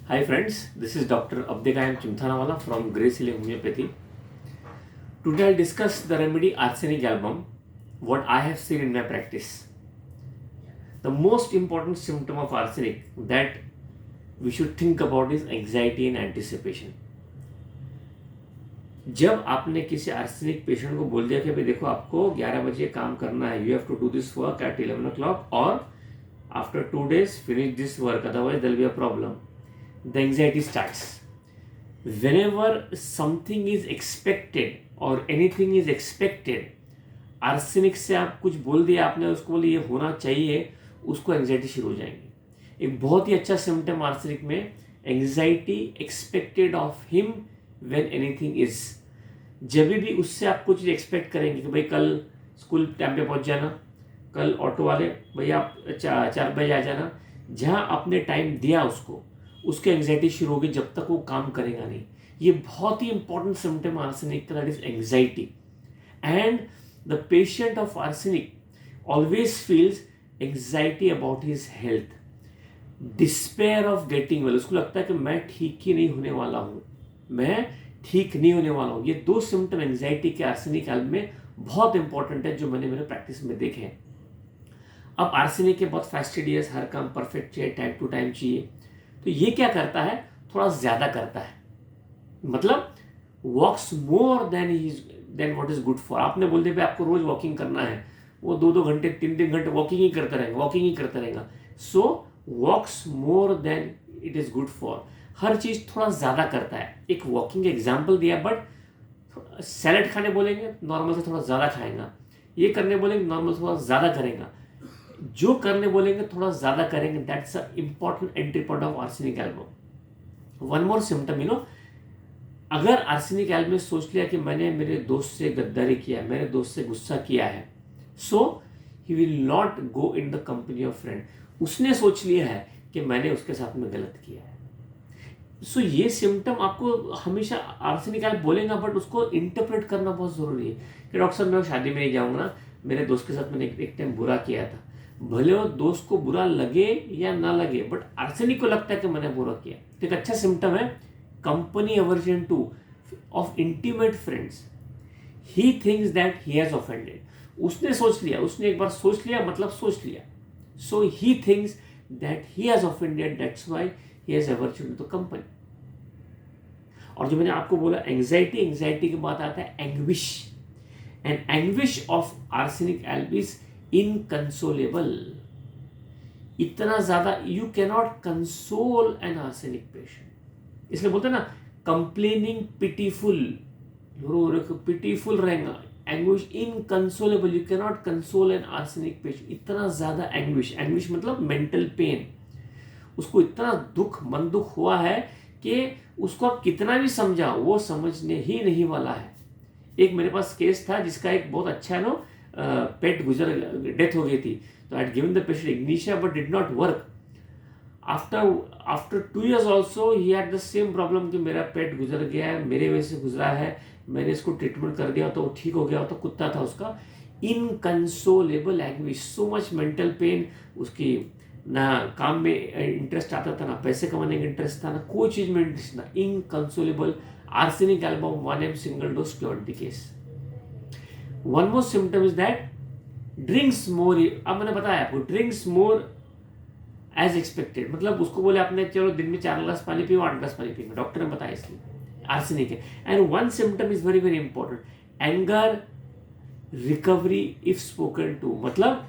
Hi friends, this is Dr. Abdekayam Chimthanawala from Grace Healing Homeopathy. Today I'll discuss the remedy arsenic album, what I have seen in my practice. The most important symptom of arsenic that we should think about is anxiety and anticipation. जब आपने किसी arsenic patient को बोल दिया कि भाई देखो आपको 11 बजे काम करना है, you have to do this work at 11 o'clock और after 2 days finish this work, otherwise there will be a problem. The anxiety starts. Whenever something is expected or anything is expected, arsenic से आप कुछ बोल दिया, आपने उसको बोले ये होना चाहिए, उसको एंग्जाइटी शुरू हो जाएंगी. एक बहुत ही अच्छा सिम्टम आर्सेनिक में anxiety expected of him when anything is. जब भी उससे आप कुछ एक्सपेक्ट करेंगे कि भाई कल स्कूल टाइम पे पहुंच जाना, कल ऑटो वाले भैया आप 4 बजे आ जाना, जहाँ आपने टाइम दिया उसको, उसकी एंग्जाइटी शुरू होगी जब तक वो काम करेगा नहीं. ये बहुत ही इंपॉर्टेंट सिम्टम आर्सेनिक का, that is anxiety. And the patient of arsenic always feels anxiety about his health, despair of getting well. उसको लगता है कि मैं ठीक ही नहीं होने वाला हूँ, मैं ठीक नहीं होने वाला हूँ. ये 2 सिम्टम एंग्जाइटी के आर्सेनिक एल्ब में बहुत इंपॉर्टेंट है, जो मैंने मेरे प्रैक्टिस में देखे हैं. अब आर्सेनिक के बहुत फास्टिडियस, हर काम परफेक्ट चाहिए, टाइम टू टाइम चाहिए. तो ये क्या करता है, थोड़ा ज़्यादा करता है, मतलब walks more than what is good for. आपने बोल दिया आपको रोज वॉकिंग करना है, वो 2-2 घंटे 3-3 घंटे वॉकिंग ही करता रहेगा. So walks more than it is good for. हर चीज थोड़ा ज़्यादा करता है. एक वॉकिंग एग्जाम्पल दिया, बट सैलड खाने बोलेंगे नॉर्मल से थोड़ा ज़्यादा खाएगा, ये करने बोलेंगे नॉर्मल से थोड़ा ज़्यादा करेगा, जो करने बोलेंगे थोड़ा ज़्यादा करेंगे. That's a important entry point of arsenic album. One more symptom, अगर आर्सेनिक एल्बम ने सोच लिया कि मैंने मेरे दोस्त से गद्दारी किया, मेरे दोस्त से गुस्सा किया है, so he will not go in the company of friend. उसने सोच लिया है कि मैंने उसके साथ में गलत किया है. सो ये सिम्टम आपको हमेशा आर्सेनिक एल्बम बोलेगा, बट उसको इंटरप्रेट करना बहुत ज़रूरी है कि डॉक्टर साहब मैं शादी में नहीं जाऊँगा ना, मेरे दोस्त के साथ मैंने एक टाइम बुरा किया था. भले वो दोस्त को बुरा लगे या ना लगे, बट आर्सेनिक को लगता है कि मैंने बुरा किया. तो एक अच्छा सिम्टम है company aversion two of intimate friends. He thinks that he has offended. उसने सोच लिया, उसने एक बार सोच लिया मतलब सोच लिया. So he thinks that he has offended, that's why he has aversion to the company. और जो मैंने आपको बोला एंग्जाइटी के बाद आता है anguish. And anguish of arsenic alb is inconsolable. इतना ज्यादा you cannot console an arsenic patient. इसलिए बोलते हैं ना कंप्लेनिंग पिटीफुल, पिटीफुल रहेगा. Anguish inconsolable, you cannot console an arsenic patient. इतना ज्यादा एंग्विश मतलब मेंटल पेन. उसको इतना मन दुख हुआ है कि उसको आप कितना भी समझाओ वो समझने ही नहीं वाला है. एक मेरे पास केस था जिसका एक बहुत अच्छा है पेट डेथ हो गई थी. तो I had given the patient Ignatia but did not work. After 2 years also he had the same problem कि मेरा पेट गुजर गया है, मेरे वजह से गुजरा है, मैंने इसको ट्रीटमेंट कर दिया तो वो ठीक हो गया. तो कुत्ता था उसका. Inconsolable anguish, so much mental pain. उसकी ना काम में इंटरेस्ट आता था, ना पैसे कमाने का इंटरेस्ट था, ना कोई चीज में इंटरेस्ट ना. Inconsolable. Arsenic album 1 mg single dose cured the case. One more symptom is that drinks more. अब मैंने बताया आपको ड्रिंक्स मोर एज एक्सपेक्टेड, मतलब उसको बोले आपने चलो दिन में 4 ग्लास पानी पियो, 8 ग्लास पानी पियो, डॉक्टर ने बताया इसलिए आर्सेनिक है. And one symptom is very very important, anger recovery if spoken to. मतलब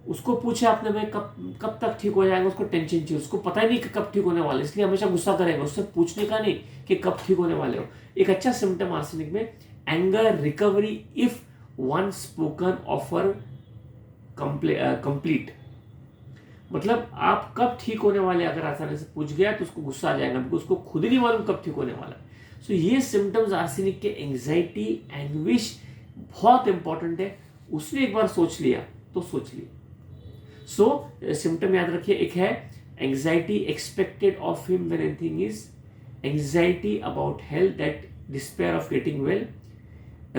उसको पूछे आपने भाई कब तक ठीक हो जाएगा, उसको टेंशन चाहिए, उसको पता ही नहीं कि कब ठीक होने वाले, इसलिए हमेशा गुस्सा करेगा. उससे पूछने का नहीं कि कब ठीक होने वाले हो. एक अच्छा सिम्टम आर्सेनिक में anger recovery if one spoken offer complete. मतलब आप कब ठीक होने वाले अगर आसानी से पूछ गया तो उसको गुस्सा आ जाएगा, क्योंकि उसको खुद ही नहीं मालूम कब ठीक होने वाला. सो ये सिम्टम्स आर्सेनिक के एंग्जाइटी एंग्विश बहुत इंपॉर्टेंट है. उसने एक बार सोच लिया तो सोच लिया. सो सिम्टम याद रखिए, एक है anxiety expected of him when anything is, anxiety about health, that despair of getting well,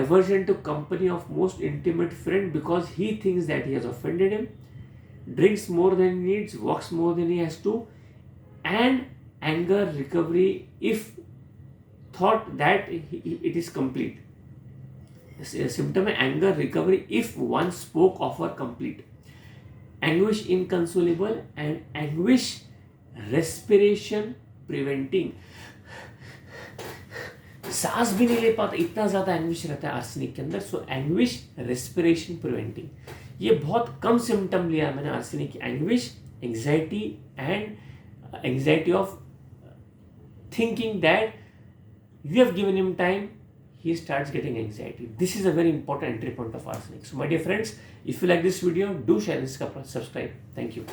aversion to company of most intimate friend because he thinks that he has offended him, drinks more than he needs, works more than he has to, and anger recovery if thought that it is complete. Symptom है anger recovery if one spoke of or complete. Anguish inconsolable and anguish respiration preventing. सांस भी नहीं ले पाता, इतना ज्यादा anguish रहता है आर्सेनिक के अंदर. सो एंग्विश रेस्पिरेशन प्रिवेंटिंग. ये बहुत कम सिम्टम लिया है मैंने आर्सेनिक की. Anguish, anxiety and anxiety of thinking that you have given him time, he starts getting anxiety. This is a very important entry point of arsenic. So my dear friends, if you like this video, do share this, subscribe. Thank you.